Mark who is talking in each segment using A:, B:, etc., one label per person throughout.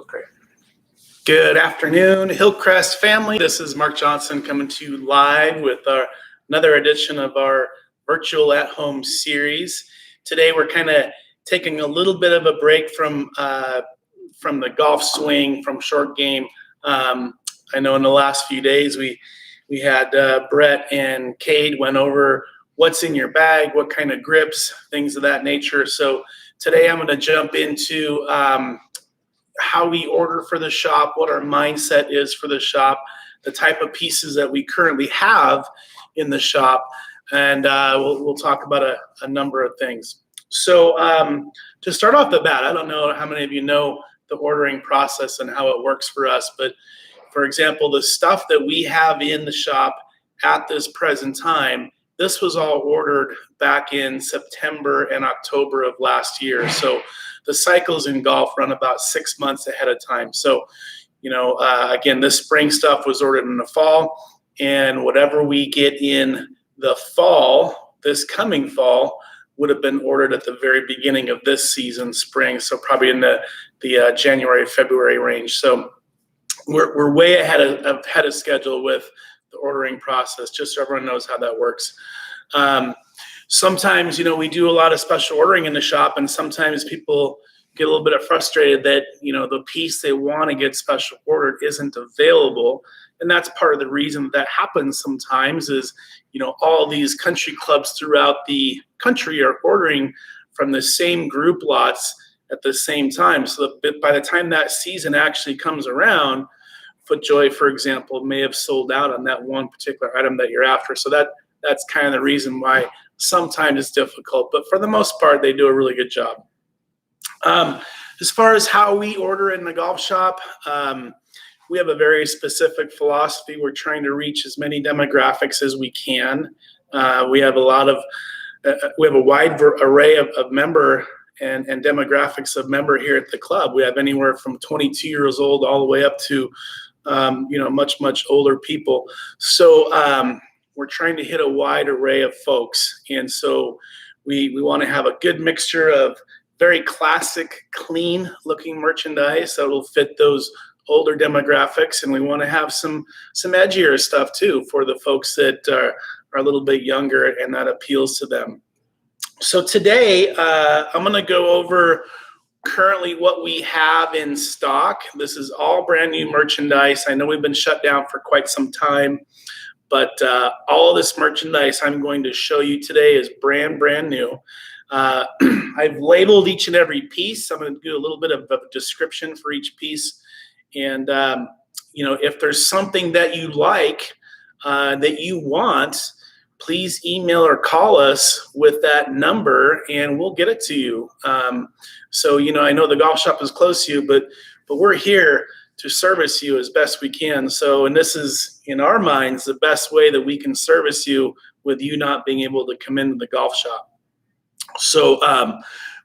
A: Okay. Good afternoon, Hillcrest family. This is Mark Johnson coming to you live with another edition of our virtual at-home series. Today we're kind of taking a little bit of a break from the golf swing, from short game. I know in the last few days we had Brett and Cade went over what's in your bag, what kind of grips, things of that nature. So today I'm going to jump into how we order for the shop, what our mindset is for the shop, the type of pieces that we currently have in the shop, and we'll talk about a number of things. So to start off the bat, I don't know how many of you know the ordering process and how it works for us, but for example, the stuff that we have in the shop at this present time, this was all ordered back in September and October of last year. So the cycles in golf run about 6 months ahead of time. So, again, this spring stuff was ordered in the fall, and whatever we get in the fall, this coming fall, would have been ordered at the very beginning of this season, spring. So probably in the January, February range. So we're way ahead of schedule with the ordering process, just so everyone knows how that works. Sometimes, we do a lot of special ordering in the shop, and sometimes people get a little bit frustrated that, the piece they want to get special ordered isn't available. And that's part of the reason that happens sometimes is, all these country clubs throughout the country are ordering from the same group lots at the same time. So that by the time that season actually comes around, FootJoy, for example, may have sold out on that one particular item that you're after. So that's kind of the reason why sometimes it's difficult, but for the most part, they do a really good job. As far as how we order in the golf shop, we have a very specific philosophy. We're trying to reach as many demographics as we can. We have a wide array of member and demographics of member here at the club. We have anywhere from 22 years old all the way up to much older people. So we're trying to hit a wide array of folks. And so we want to have a good mixture of very classic, clean looking merchandise that will fit those older demographics. And we want to have some edgier stuff too for the folks that are a little bit younger, and that appeals to them. So today I'm going to go over currently what we have in stock. This is all brand new merchandise. I know we've been shut down for quite some time, but all of this merchandise I'm going to show you today is brand new. I've labeled each and every piece. I'm going to do a little bit of a description for each piece. And, if there's something that you like, that you want, please email or call us with that number and we'll get it to you. So, I know the golf shop is close to you, but we're here to service you as best we can. So, and this is, in our minds, the best way that we can service you with you not being able to come into the golf shop. So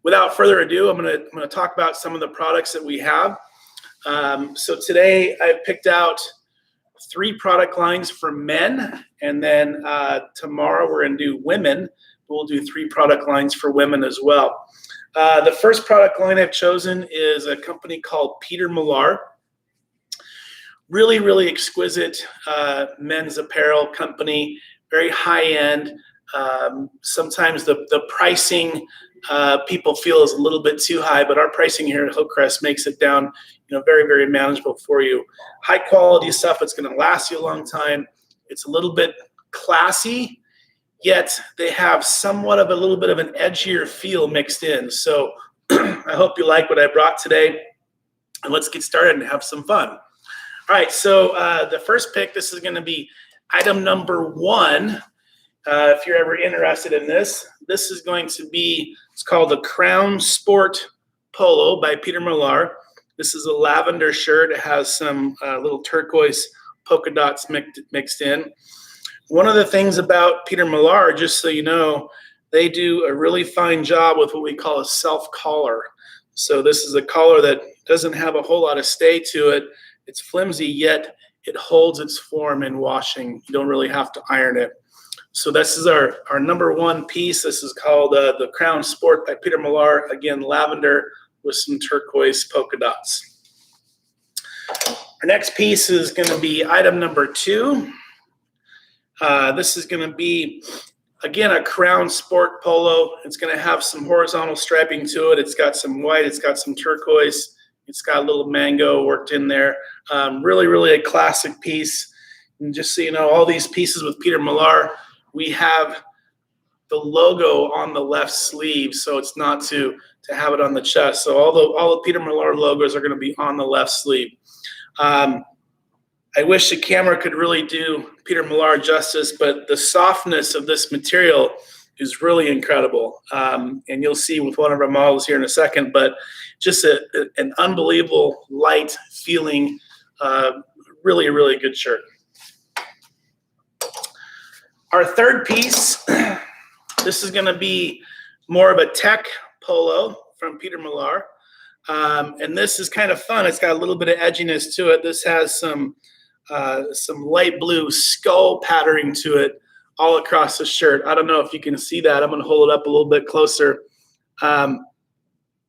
A: without further ado, I'm going to talk about some of the products that we have. So today I picked out 3 product lines for men, and then tomorrow we're going to do women. We'll do 3 product lines for women as well. The first product line I've chosen is a company called Peter Millar. Really, really exquisite men's apparel company, very high end. Sometimes the pricing people feel is a little bit too high, but our pricing here at Hillcrest makes it down, very, very manageable for you. High quality stuff. It's going to last you a long time. It's a little bit classy, yet they have somewhat of a little bit of an edgier feel mixed in. So I hope you like what I brought today, and let's get started and have some fun. All right, so the first pick, this is going to be item number 1. If you're ever interested in this is going to be, it's called the Crown Sport Polo by Peter Millar. This is a lavender shirt. It has some little turquoise polka dots mixed in. One of the things about Peter Millar, just so you know, they do a really fine job with what we call a self-collar. So this is a collar that doesn't have a whole lot of stay to it. It's flimsy, yet it holds its form in washing. You don't really have to iron it. So this is our number 1 piece. This is called the Crown Sport by Peter Millar. Again, lavender with some turquoise polka dots. Our next piece is going to be item number 2. This is going to be, again, a Crown Sport polo. It's going to have some horizontal striping to it. It's got some white. It's got some turquoise. It's got a little mango worked in there. Really, really a classic piece. And just so you know, all these pieces with Peter Millar, we have the logo on the left sleeve, so it's not to have it on the chest. So all the Peter Millar logos are going to be on the left sleeve. I wish the camera could really do Peter Millar justice, but the softness of this material is really incredible. And you'll see with one of our models here in a second, but just an unbelievable light feeling, really, really good shirt. Our third piece, this is going to be more of a tech polo from Peter Millar. And this is kind of fun. It's got a little bit of edginess to it. This has some light blue skull patterning to it all across the shirt. I don't know if you can see that. I'm going to hold it up a little bit closer.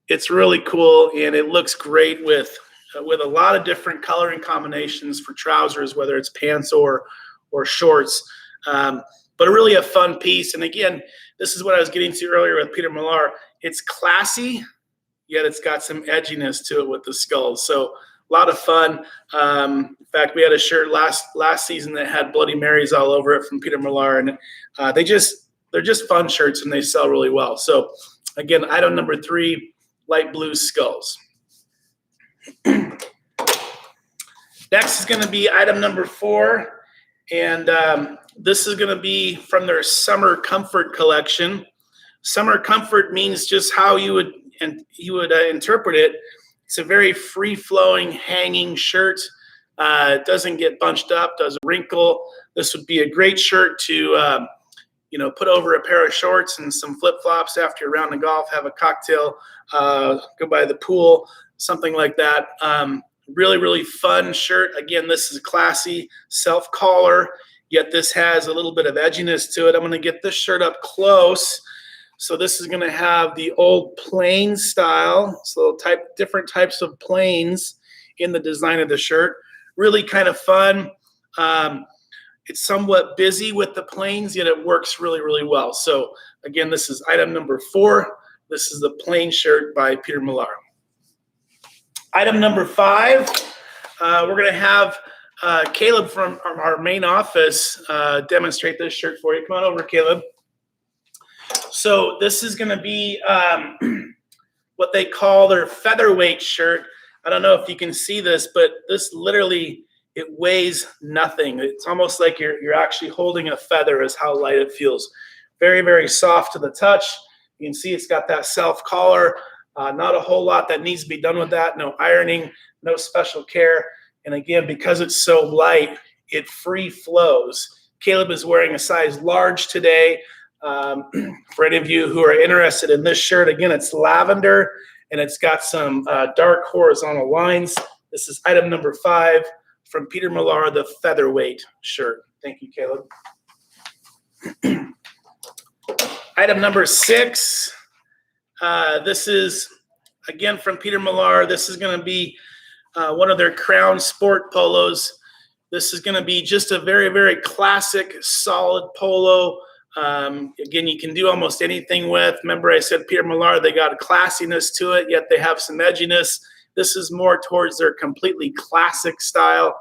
A: It's really cool, and it looks great with a lot of different coloring combinations for trousers, whether it's pants or shorts. But really a fun piece. And again, this is what I was getting to earlier with Peter Millar. It's classy, yet it's got some edginess to it with the skulls. So a lot of fun. In fact, we had a shirt last season that had Bloody Marys all over it from Peter Millar, and they're just fun shirts, and they sell really well. So again, item number 3, light blue skulls. Next is going to be item number 4. And this is going to be from their Summer Comfort collection. Summer Comfort means just how you would interpret it. It's a very free-flowing, hanging shirt. It doesn't get bunched up, doesn't wrinkle. This would be a great shirt to put over a pair of shorts and some flip-flops after a round of golf, have a cocktail, go by the pool, something like that. Really, really fun shirt. Again, this is classy, self-collar, yet this has a little bit of edginess to it. I'm going to get this shirt up close. So this is going to have the old plain style, so different types of plains in the design of the shirt. Really kind of fun. It's somewhat busy with the plains, yet it works really, really well. So again, this is item number 4. This is the plain shirt by Peter Millar. Item number 5, we're going to have Caleb from our main office demonstrate this shirt for you. Come on over, Caleb. So this is going to be what they call their featherweight shirt. I don't know if you can see this, but this literally, it weighs nothing. It's almost like you're actually holding a feather is how light it feels. Very, very soft to the touch. You can see it's got that self-collar. Not a whole lot that needs to be done with that. No ironing, no special care. And again, because it's so light, it free flows. Caleb is wearing a size large today. For any of you who are interested in this shirt, again, it's lavender and it's got some dark horizontal lines. This is item number 5 from Peter Millar, the featherweight shirt. Thank you, Caleb. Item number 6. This is, again, from Peter Millar. This is going to be one of their Crown Sport polos. This is going to be just a very, very classic, solid polo. Again, you can do almost anything with. Remember I said Peter Millar, they got a classiness to it, yet they have some edginess. This is more towards their completely classic style.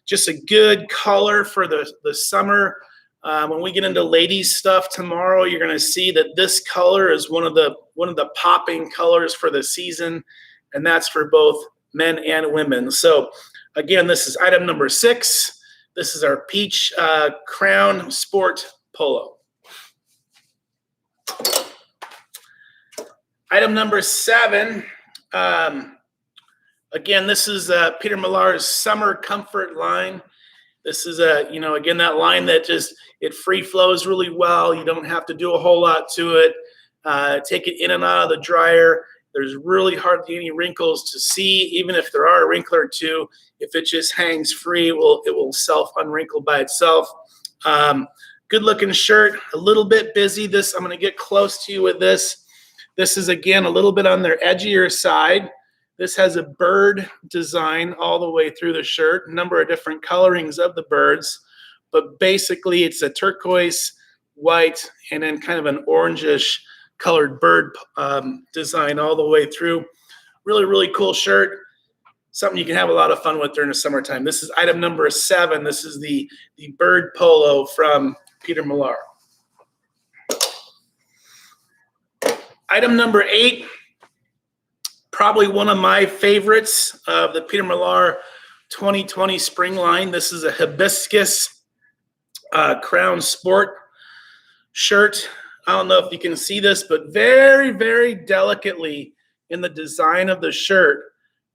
A: Just a good color for the summer. When we get into ladies stuff tomorrow, you're going to see that this color is one of the popping colors for the season, and that's for both men and women. So again, this is item number 6. This is our peach Crown Sport polo. Item number 7. Again, this is Peter Millar's Summer Comfort line. This is again, that line that just, it free flows really well. You don't have to do a whole lot to it. Take it in and out of the dryer. There's really hardly any wrinkles to see. Even if there are a wrinkle or two, if it just hangs free, it will self-unwrinkle by itself. Good looking shirt, a little bit busy. This, I'm going to get close to you with this. This is, again, a little bit on their edgier side. This has a bird design all the way through the shirt, a number of different colorings of the birds, but basically it's a turquoise, white, and then kind of an orangish colored bird design all the way through. Really, really cool shirt. Something you can have a lot of fun with during the summertime. This is item number 7. This is the bird polo from Peter Millar. Item number 8, probably one of my favorites of the Peter Millar 2020 spring line. This is a hibiscus crown sport shirt. I don't know if you can see this, but very, very delicately in the design of the shirt,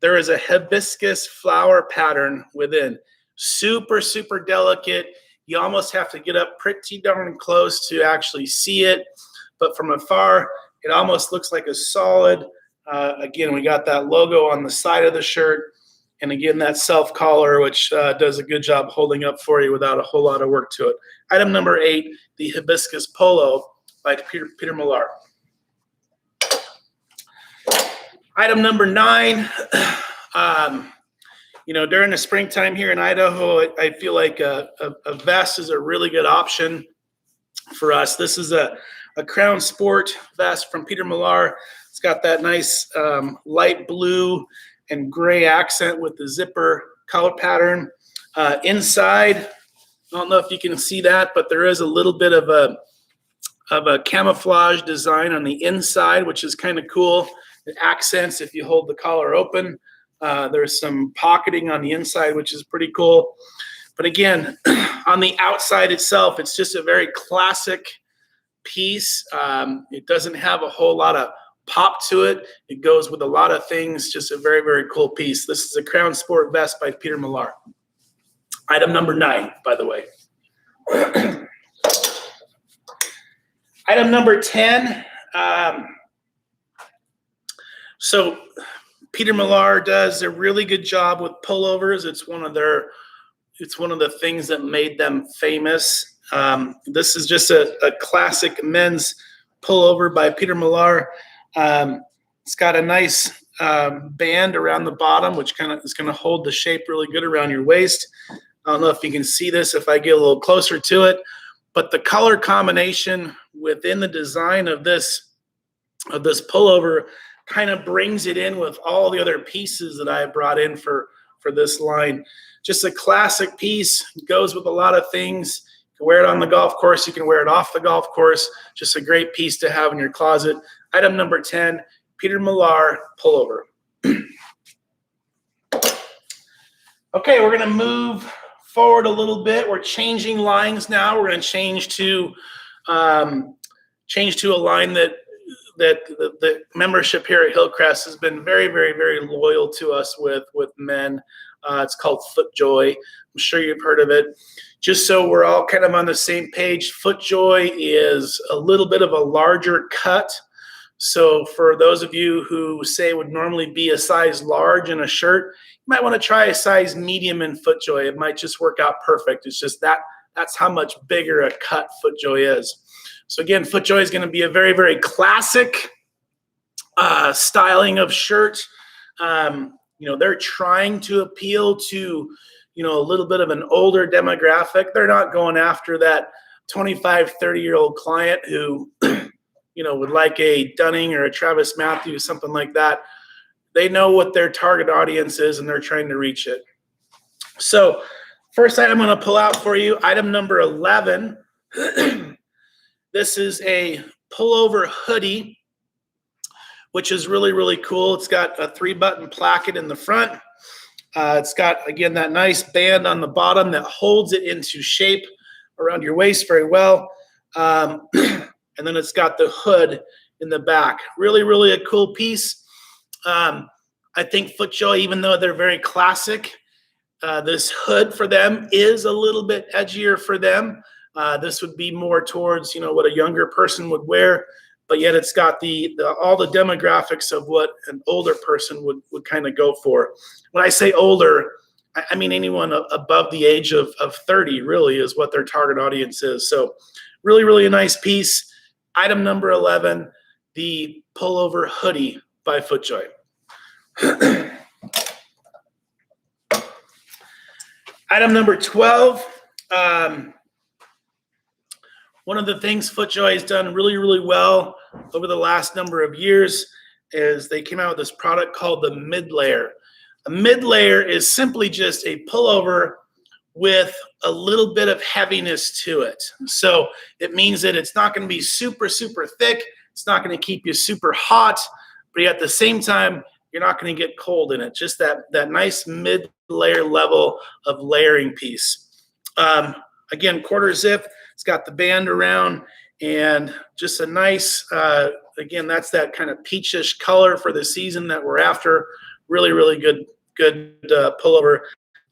A: there is a hibiscus flower pattern within. Super, super delicate. You almost have to get up pretty darn close to actually see it. But from afar, it almost looks like a solid. Again, we got that logo on the side of the shirt. And again, that self collar, which does a good job holding up for you without a whole lot of work to it. Item number 8, the hibiscus polo by Peter Millar. Item number 9, during the springtime here in Idaho, I feel like a vest is a really good option for us. This is a Crown Sport vest from Peter Millar. It's got that nice light blue and gray accent with the zipper color pattern. Inside, I don't know if you can see that, but there is a little bit of a camouflage design on the inside, which is kind of cool. It accents if you hold the collar open. There's some pocketing on the inside, which is pretty cool. But again, on the outside itself, it's just a very classic piece. It doesn't have a whole lot of pop to it. It goes with a lot of things. Just a very, very cool piece. This is a Crown Sport vest by Peter Millar. Item number 9, by the way. Item number 10. So Peter Millar does a really good job with pullovers. It's one of the things that made them famous. This is just a classic men's pullover by Peter Millar. It's got a nice band around the bottom, which kind of is going to hold the shape really good around your waist. I don't know if you can see this if I get a little closer to it, but the color combination within the design of this pullover kind of brings it in with all the other pieces that I brought in for this line. Just a classic piece, goes with a lot of things. You can wear it on the golf course, you can wear it off the golf course. Just a great piece to have in your closet. Item number 10, Peter Millar pullover. Okay, we're gonna move forward a little bit. We're changing lines now. We're gonna change to a line that the membership here at Hillcrest has been very, very, very loyal to us with men. It's called FootJoy. I'm sure you've heard of it. Just so we're all kind of on the same page, FootJoy is a little bit of a larger cut. So for those of you who say would normally be a size large in a shirt, you might want to try a size medium in FootJoy. It might just work out perfect. It's just that's how much bigger a cut FootJoy is. So again, FootJoy is going to be a very, very classic styling of shirt. They're trying to appeal to, a little bit of an older demographic. They're not going after that 25, 30-year-old client who, would like a Dunning or a Travis Matthews, something like that. They know what their target audience is, and they're trying to reach it. So first item I'm going to pull out for you, item number 11. This is a pullover hoodie, which is really, really cool. It's got a 3-button placket in the front. It's got, again, that nice band on the bottom that holds it into shape around your waist very well. And then it's got the hood in the back. Really, really a cool piece. I think FootJoy, even though they're very classic, this hood for them is a little bit edgier for them. This would be more towards, what a younger person would wear, but yet it's got all the demographics of what an older person would kind of go for. When I say older, I mean anyone above the age of 30 really is what their target audience is. So really, really a nice piece. Item number 11, the pullover hoodie by FootJoy. Item number 12. One of the things FootJoy has done really, really well over the last number of years is they came out with this product called the mid layer. A mid layer is simply just a pullover with a little bit of heaviness to it. So it means that it's not going to be super, super thick. It's not going to keep you super hot, but at the same time, you're not going to get cold in it. Just that nice mid layer level of layering piece. Again, quarter zip. It's got the band around and just a nice, again, that's that kind of peachish color for the season that we're after. Really, really good pullover.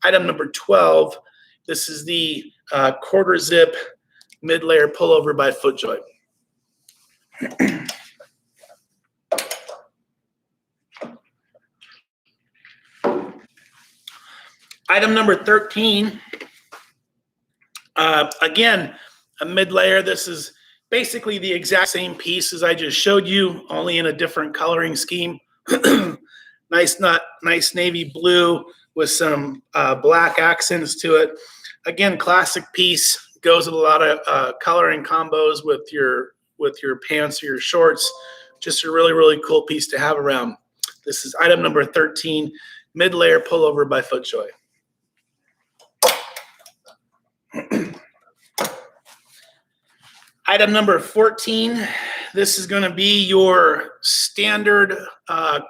A: Item number 12. This is the quarter zip mid-layer pullover by FootJoy. Item number 13. Again, a mid-layer. This is basically the exact same piece as I just showed you, only in a different coloring scheme. Nice navy blue with some black accents to it. Again, classic piece, goes with a lot of coloring combos with your pants or your shorts. Just a really, really cool piece to have around. This is item number 13, mid-layer pullover by FootJoy. Item number 14, this is going to be your standard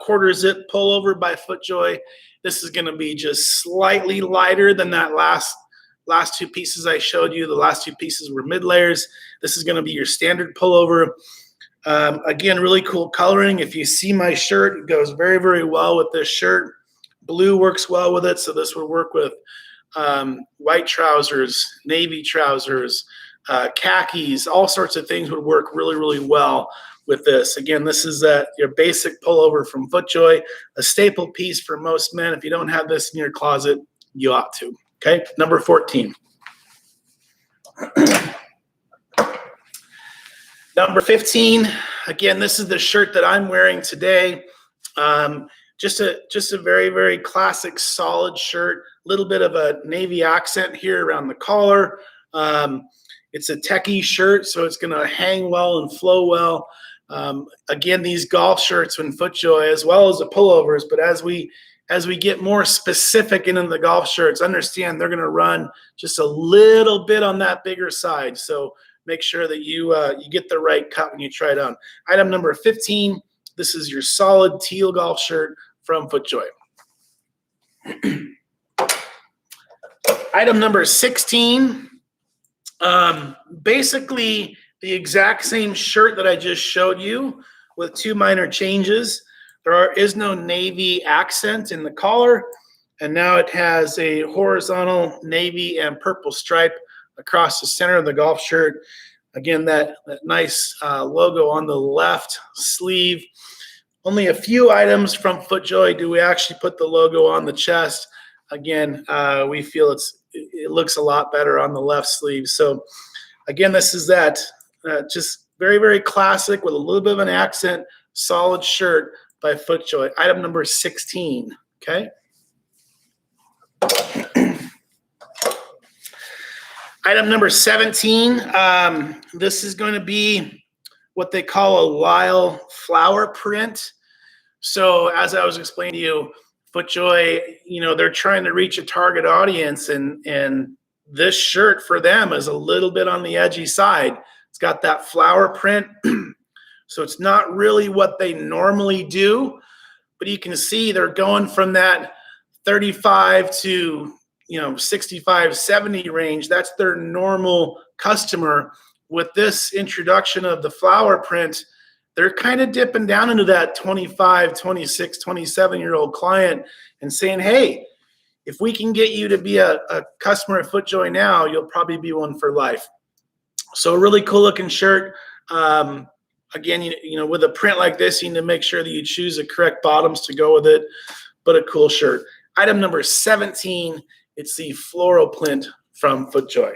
A: quarter zip pullover by FootJoy. This is going to be just slightly lighter than that last two pieces I showed you. The last two pieces were mid layers. This is going to be your standard pullover. Again, really cool coloring. If you see my shirt, it goes very, very well with this shirt. Blue works well with it, so this would work with white trousers, navy trousers, khakis, all sorts of things would work really, really well with this. Again, this is your basic pullover from FootJoy, a staple piece for most men. If you don't have this in your closet, you ought to. Okay, number 14. Number 15, again, this is the shirt that I'm wearing today. Just a very, very classic, solid shirt. A little bit of a navy accent here around the collar. It's a techie shirt, so it's going to hang well and flow well. Again, these golf shirts from FootJoy, as well as the pullovers, but as we get more specific into the golf shirts, understand they're going to run just a little bit on that bigger side. So make sure that you get the right cut when you try it on. Item number 15, this is your solid teal golf shirt from FootJoy. Item number 16, basically the exact same shirt that I just showed you with two minor changes. There is no navy accent in the collar, and now it has a horizontal navy and purple stripe across the center of the golf shirt. Again, that nice logo on the left sleeve. Only a few items from FootJoy do we actually put the logo on the chest. Again, we feel it looks a lot better on the left sleeve. So again, this is that just very, very classic with a little bit of an accent, solid shirt by FootJoy. Item number 16, okay? Item number 17, this is going to be what they call a Lyle flower print. So as I was explaining to you, FootJoy, they're trying to reach a target audience, and this shirt for them is a little bit on the edgy side. It's got that flower print. So it's not really what they normally do, but you can see they're going from that 35 to 65, 70 range. That's their normal customer. With this introduction of the flower print, they're kind of dipping down into that 25, 26, 27-year-old client and saying, hey, if we can get you to be a customer at FootJoy now, you'll probably be one for life. So a really cool looking shirt. Again, with a print like this, you need to make sure that you choose the correct bottoms to go with it, but a cool shirt. Item number 17, it's the floral print from FootJoy.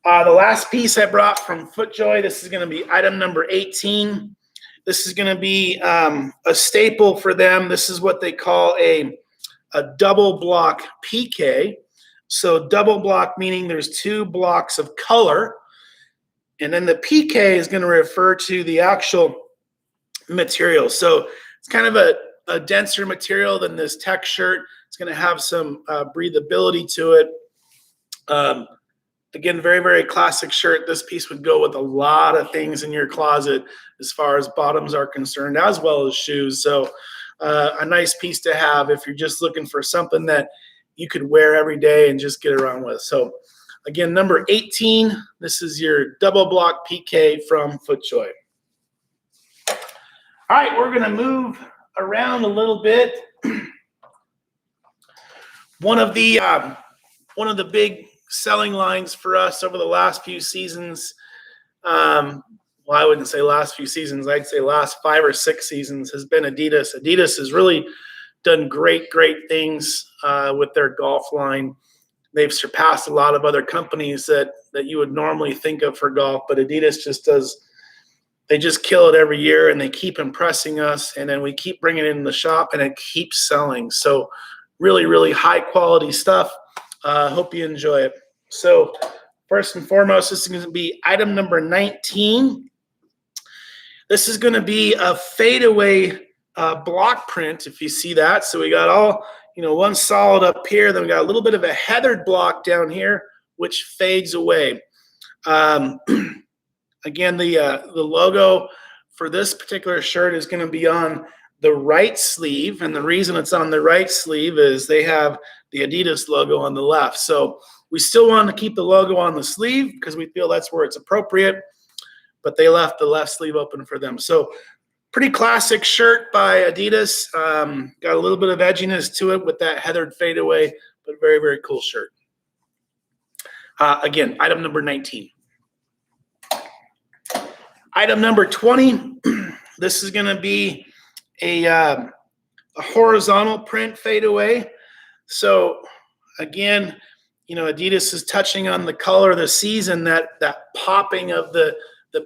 A: The last piece I brought from FootJoy, this is going to be item number 18. This is going to be a staple for them. This is what they call a double block PK. So double block meaning there's 2 blocks of color. And then the PK is going to refer to the actual material. So it's kind of a denser material than this tech shirt. It's going to have some breathability to it. Again, very, very classic shirt. This piece would go with a lot of things in your closet as far as bottoms are concerned, as well as shoes. So a nice piece to have if you're just looking for something that you could wear every day and just get around with. So again, number 18, this is your double block PK from FootJoy. All right, we're going to move around a little bit. One of the big selling lines for us over the last few seasons, well, I wouldn't say last few seasons, I'd say last 5 or 6 seasons, has been Adidas. Adidas has really done great things with their golf line. They've surpassed a lot of other companies that you would normally think of for golf, but Adidas they just kill it every year, and they keep impressing us, and then we keep bringing it in the shop, and it keeps selling. So really high quality stuff. Hope you enjoy it. So first and foremost, this is going to be item number 19. This is going to be a fadeaway block print, if you see that. So we got all, one solid up here. Then we got a little bit of a heathered block down here, which fades away. Again, the logo for this particular shirt is going to be on the right sleeve. And the reason it's on the right sleeve is they have the Adidas logo on the left. So we still want to keep the logo on the sleeve because we feel that's where it's appropriate, but they left the left sleeve open for them. So pretty classic shirt by Adidas. Got a little bit of edginess to it with that heathered fadeaway, but very cool shirt. Again, item number 19. Item number 20, this is going to be a horizontal print fadeaway. So again, Adidas is touching on the color of the season, that popping of the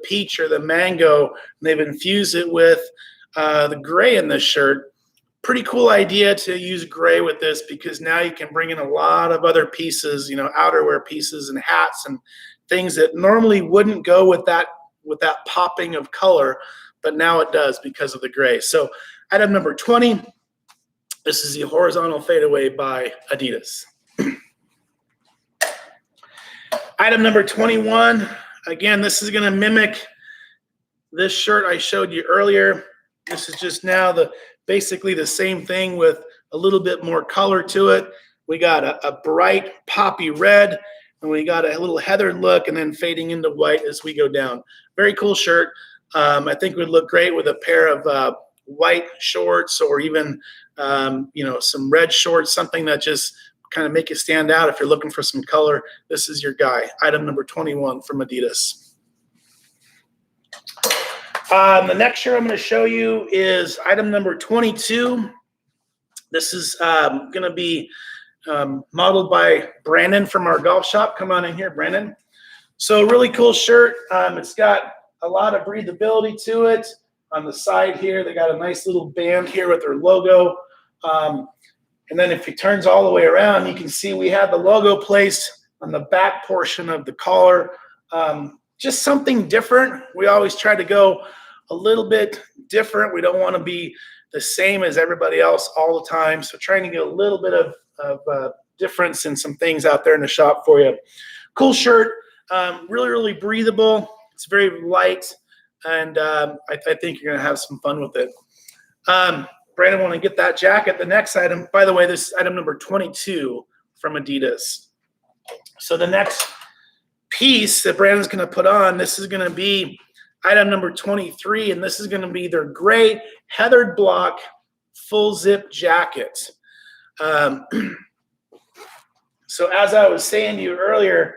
A: peach or the mango. And they've infused it with the gray in this shirt. Pretty cool idea to use gray with this, because now you can bring in a lot of other pieces, outerwear pieces and hats and things that normally wouldn't go with that popping of color, but now it does because of the gray. So item number 20, this is the horizontal fadeaway by Adidas. Item number 21, again, this is going to mimic this shirt I showed you earlier. This is just now basically the same thing with a little bit more color to it. We got a bright poppy red, and we got a little heathered look, and then fading into white as we go down. Very cool shirt. I think would look great with a pair of white shorts, or even some red shorts, something that just kind of make it stand out. If you're looking for some color, this is your guy. Item number 21 from Adidas. The next shirt I'm going to show you is item number 22. This is going to be modeled by Brandon from our golf shop. Come on in here, Brandon. So really cool shirt. It's got a lot of breathability to it. On the side here, they got a nice little band here with their logo. And then if it turns all the way around, you can see we have the logo placed on the back portion of the collar. Just something different. We always try to go a little bit different. We don't want to be the same as everybody else all the time. So trying to get a little bit of difference in some things out there in the shop for you. Cool shirt. Really breathable. It's very light. And I think you're going to have some fun with it. Brandon, want to get that jacket. The next item, by the way, this is item number 22 from Adidas. So the next piece that Brandon's going to put on, this is going to be item number 23, and this is going to be their gray heathered block full zip jacket. So as I was saying to you earlier,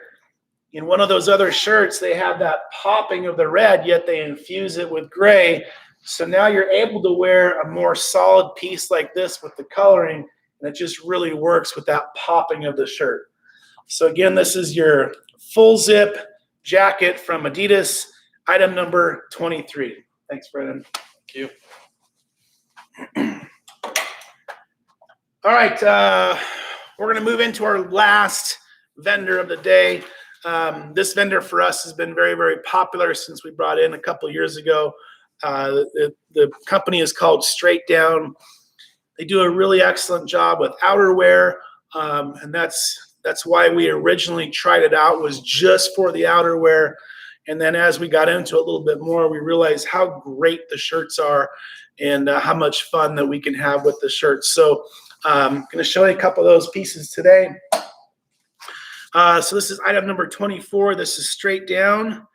A: in one of those other shirts, they have that popping of the red, yet they infuse it with gray. So now you're able to wear a more solid piece like this with the coloring, and it just really works with that popping of the shirt. So again, this is your full zip jacket from Adidas, item number 23. Thanks, Brennan. Thank you. All right, we're going to move into our last vendor of the day. This vendor for us has been very, very popular since we brought in a couple years ago. The company is called Straight Down. They do a really excellent job with outerwear, and that's why we originally tried it out, was just for the outerwear. And then as we got into it a little bit more, we realized how great the shirts are and how much fun that we can have with the shirts. So I'm going to show you a couple of those pieces today. So this is item number 24. This is Straight Down.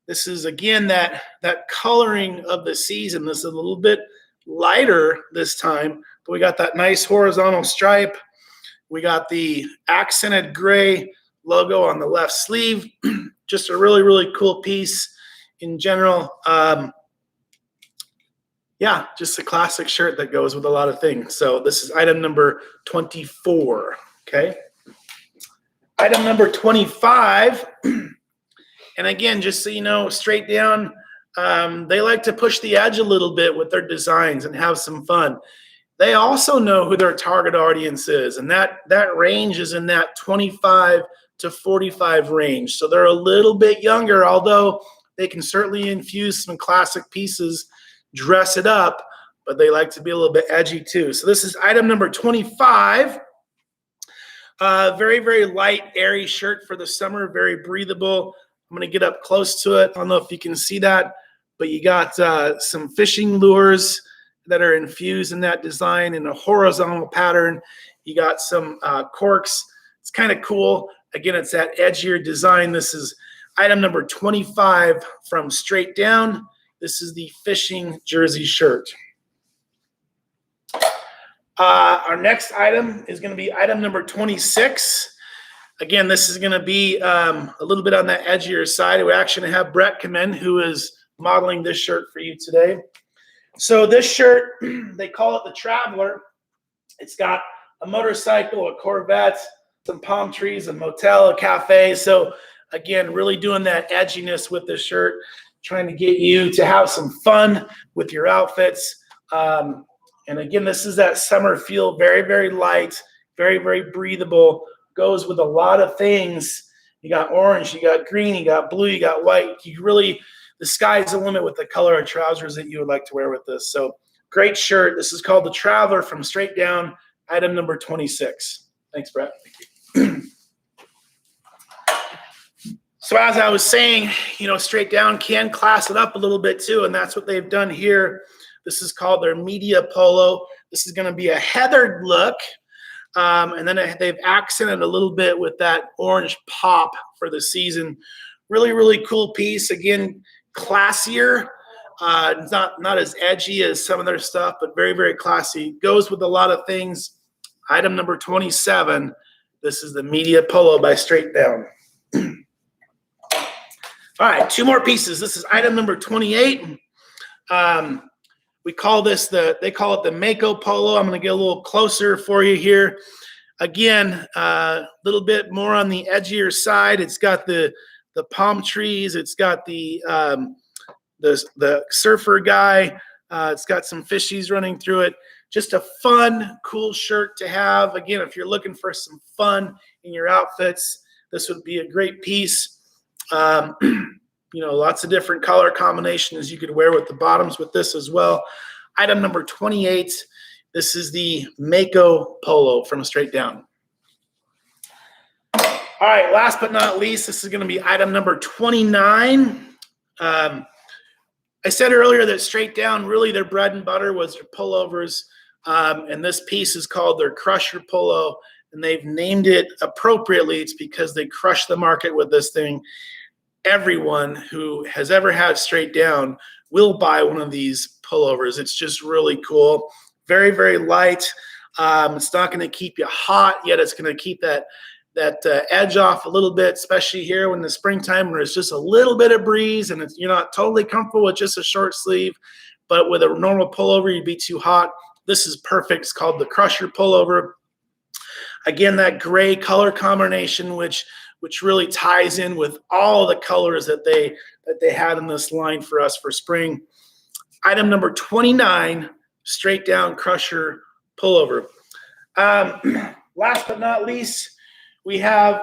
A: This is, again, that coloring of the season. This is a little bit lighter this time, but we got that nice horizontal stripe. We got the accented gray logo on the left sleeve. Just a really, really cool piece in general. Yeah, just a classic shirt that goes with a lot of things. So this is item number 24, okay? Item number 25, and again, just so you know, Straight Down, they like to push the edge a little bit with their designs and have some fun. They also know who their target audience is, and that range is in that 25 to 45 range. So they're a little bit younger, although they can certainly infuse some classic pieces, dress it up, but they like to be a little bit edgy too. So this is item number 25. Very, very light, airy shirt for the summer, very breathable. I'm going to get up close to it. I don't know if you can see that, but you got some fishing lures that are infused in that design in a horizontal pattern. You got some corks. It's kind of cool. Again, it's that edgier design. This is item number 25 from Straight Down. This is the fishing jersey shirt. Our next item is going to be item number 26. Again, this is going to be a little bit on the edgier side. We actually have Brett come in, who is modeling this shirt for you today. So this shirt, they call it the Traveler. It's got a motorcycle, a Corvette, some palm trees, a motel, a cafe. So again, really doing that edginess with this shirt, trying to get you to have some fun with your outfits. And again, this is that summer feel, very, very light, very, very breathable, goes with a lot of things. You got orange, you got green, you got blue, you got white. You really, the sky's the limit with the color of trousers that you would like to wear with this. So great shirt. This is called the Traveler from Straight Down, item number 26. Thanks, Brett. Thank you. So as I was saying, you know, Straight Down can class it up a little bit too, and that's what they've done here. This is called their media polo. This is going to be a heathered look, and then they've accented a little bit with that orange pop for the season. Really, really cool piece. Again, classier. It's not as edgy as some of their stuff, but very, very classy. Goes with a lot of things. Item number 27. This is the media polo by Straight Down. All right, two more pieces. This is item number 28. We call this they call it the Mako polo. I'm going to get a little closer for you here. Again, a little bit more on the edgier side. It's got the palm trees. It's got the surfer guy. It's got some fishies running through it. Just a fun, cool shirt to have. Again, if you're looking for some fun in your outfits, this would be a great piece. You know, lots of different color combinations you could wear with the bottoms with this as well. Item number 28. This is the Mako polo from Straight Down. All right, last but not least, this is going to be item number 29. I said earlier that Straight Down, really their bread and butter was their pullovers, and this piece is called their Crusher polo, and they've named it appropriately. It's because they crush the market with this thing. Everyone who has ever had Straight Down will buy one of these pullovers. It's just really cool. Very, very light. It's not going to keep you hot, yet it's going to keep that edge off a little bit, especially here in the springtime where it's just a little bit of breeze and you're not totally comfortable with just a short sleeve. But with a normal pullover, you'd be too hot. This is perfect. It's called the Crusher pullover. Again, that gray color combination, which really ties in with all the colors that they had in this line for us for spring. item number 29, straight down crusher pullover. Last but not least, we have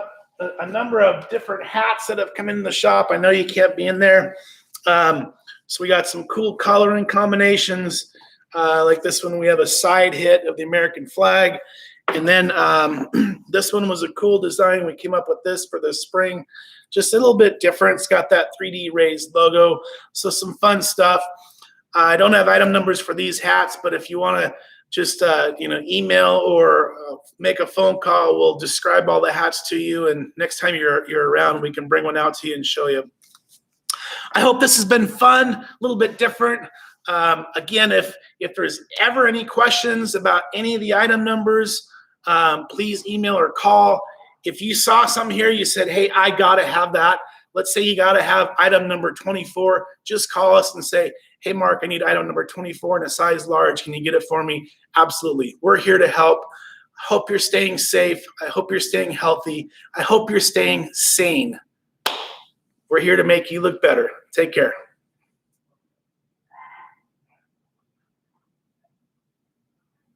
A: a number of different hats that have come in the shop. I know you can't be in there. So we got some cool coloring combinations. Like this one, we have a side hit of the American flag. And then this one was a cool design. We came up with this for the spring. Just a little bit different. It's got that 3D raised logo. So some fun stuff. I don't have item numbers for these hats, but if you want to just email or make a phone call, we'll describe all the hats to you. And next time you're around, we can bring one out to you and show you. I hope this has been fun, a little bit different. Again, if there's ever any questions about any of the item numbers, please email or call. If you saw some here, you said, hey, I got to have that. Let's say you got to have item number 24. Just call us and say, hey, Mark, I need item number 24 in a size large. Can you get it for me? Absolutely. We're here to help. I hope you're staying safe. I hope you're staying healthy. I hope you're staying sane. We're here to make you look better. Take care.